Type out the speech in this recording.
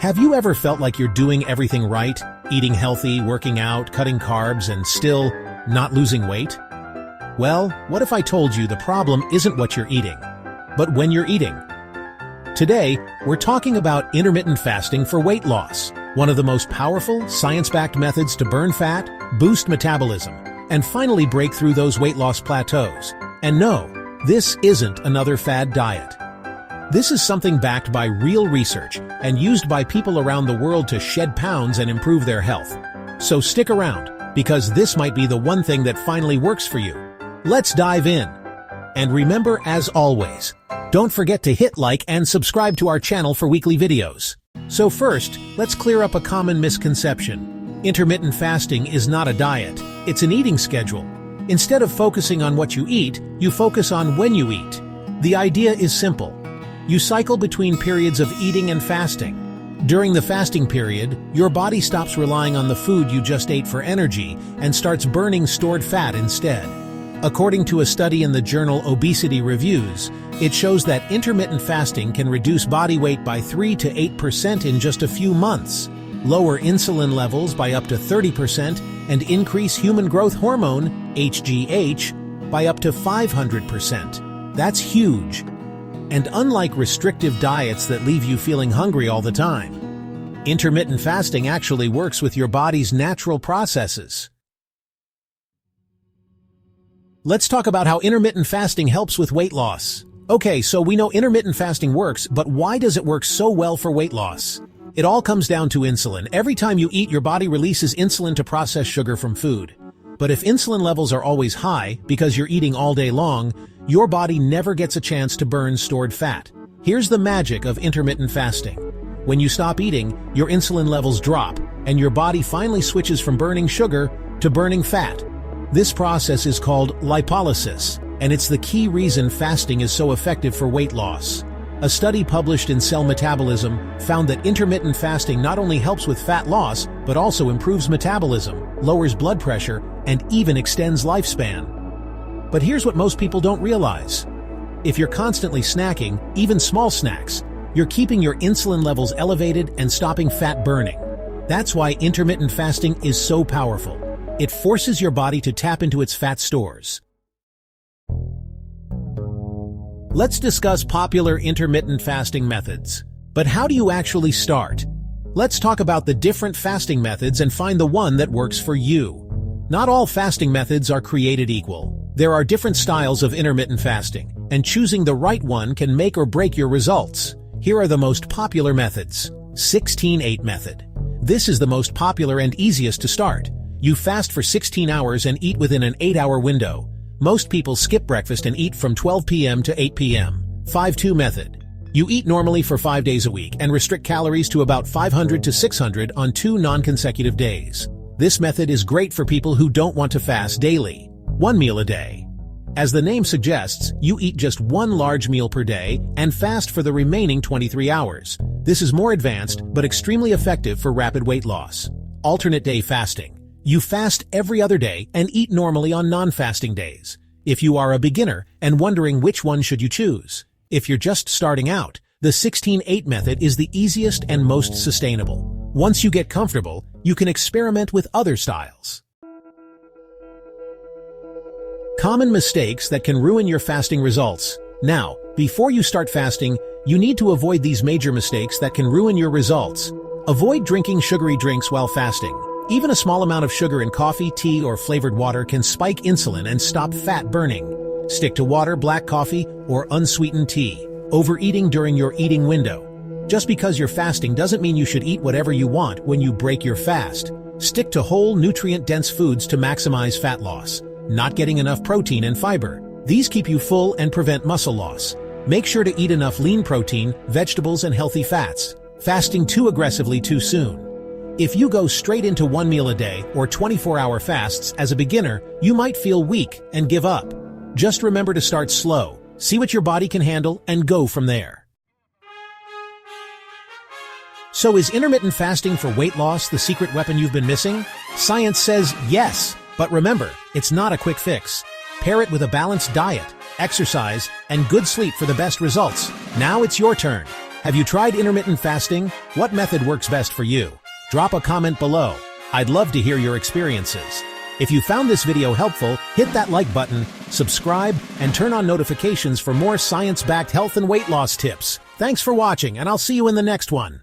Have you ever felt like you're doing everything right, eating healthy, working out, cutting carbs, and still not losing weight? Well, what if I told you the problem isn't what you're eating, but when you're eating? Today, we're talking about intermittent fasting for weight loss, one of the most powerful, science-backed methods to burn fat, boost metabolism, and finally break through those weight loss plateaus. And no, this isn't another fad diet. This is something backed by real research and used by people around the world to shed pounds and improve their health. So stick around, because this might be the one thing that finally works for you. Let's dive in. And remember, as always, don't forget to hit like and subscribe to our channel for weekly videos. So first, let's clear up a common misconception. Intermittent fasting is not a diet, it's an eating schedule. Instead of focusing on what you eat, you focus on when you eat. The idea is simple. You cycle between periods of eating and fasting. During the fasting period, your body stops relying on the food you just ate for energy and starts burning stored fat instead. According to a study in the journal Obesity Reviews, it shows that intermittent fasting can reduce body weight by 3 to 8% in just a few months, lower insulin levels by up to 30%, and increase human growth hormone, HGH, by up to 500%. That's huge. And unlike restrictive diets that leave you feeling hungry all the time, intermittent fasting actually works with your body's natural processes. Let's talk about how intermittent fasting helps with weight loss. Okay, so we know intermittent fasting works, but why does it work so well for weight loss? It all comes down to insulin. Every time you eat, your body releases insulin to process sugar from food. But if insulin levels are always high, because you're eating all day long, your body never gets a chance to burn stored fat. Here's the magic of intermittent fasting. When you stop eating, your insulin levels drop, and your body finally switches from burning sugar to burning fat. This process is called lipolysis, and it's the key reason fasting is so effective for weight loss. A study published in Cell Metabolism found that intermittent fasting not only helps with fat loss, but also improves metabolism, lowers blood pressure, and even extends lifespan. But here's what most people don't realize. If you're constantly snacking, even small snacks, you're keeping your insulin levels elevated and stopping fat burning. That's why intermittent fasting is so powerful. It forces your body to tap into its fat stores. Let's discuss popular intermittent fasting methods. But how do you actually start? Let's talk about the different fasting methods and find the one that works for you. Not all fasting methods are created equal. There are different styles of intermittent fasting, and choosing the right one can make or break your results. Here are the most popular methods. 16-8 method. This is the most popular and easiest to start. You fast for 16 hours and eat within an 8-hour window. Most people skip breakfast and eat from 12 p.m. to 8 p.m. 5-2 method. You eat normally for 5 days a week and restrict calories to about 500 to 600 on 2 non-consecutive days. This method is great for people who don't want to fast daily. 1 meal a day. As the name suggests, you eat just 1 large meal per day and fast for the remaining 23 hours. This is more advanced but extremely effective for rapid weight loss. Alternate day fasting. You fast every other day and eat normally on non-fasting days. If you are a beginner and wondering which one should you choose. If you're just starting out, the 16-8 method is the easiest and most sustainable. Once you get comfortable, you can experiment with other styles. Common mistakes that can ruin your fasting results. Now, before you start fasting, you need to avoid these major mistakes that can ruin your results. Avoid drinking sugary drinks while fasting. Even a small amount of sugar in coffee, tea, or flavored water can spike insulin and stop fat burning. Stick to water, black coffee, or unsweetened tea. Overeating during your eating window. Just because you're fasting doesn't mean you should eat whatever you want when you break your fast. Stick to whole, nutrient-dense foods to maximize fat loss. Not getting enough protein and fiber. These keep you full and prevent muscle loss. Make sure to eat enough lean protein, vegetables, and healthy fats. Fasting too aggressively too soon. If you go straight into 1 meal a day or 24-hour fasts as a beginner, you might feel weak and give up. Just remember to start slow, see what your body can handle, and go from there. So is intermittent fasting for weight loss the secret weapon you've been missing? Science says yes, but remember, it's not a quick fix. Pair it with a balanced diet, exercise, and good sleep for the best results. Now it's your turn. Have you tried intermittent fasting? What method works best for you? Drop a comment below. I'd love to hear your experiences. If you found this video helpful, hit that like button, subscribe, and turn on notifications for more science-backed health and weight loss tips. Thanks for watching, and I'll see you in the next one.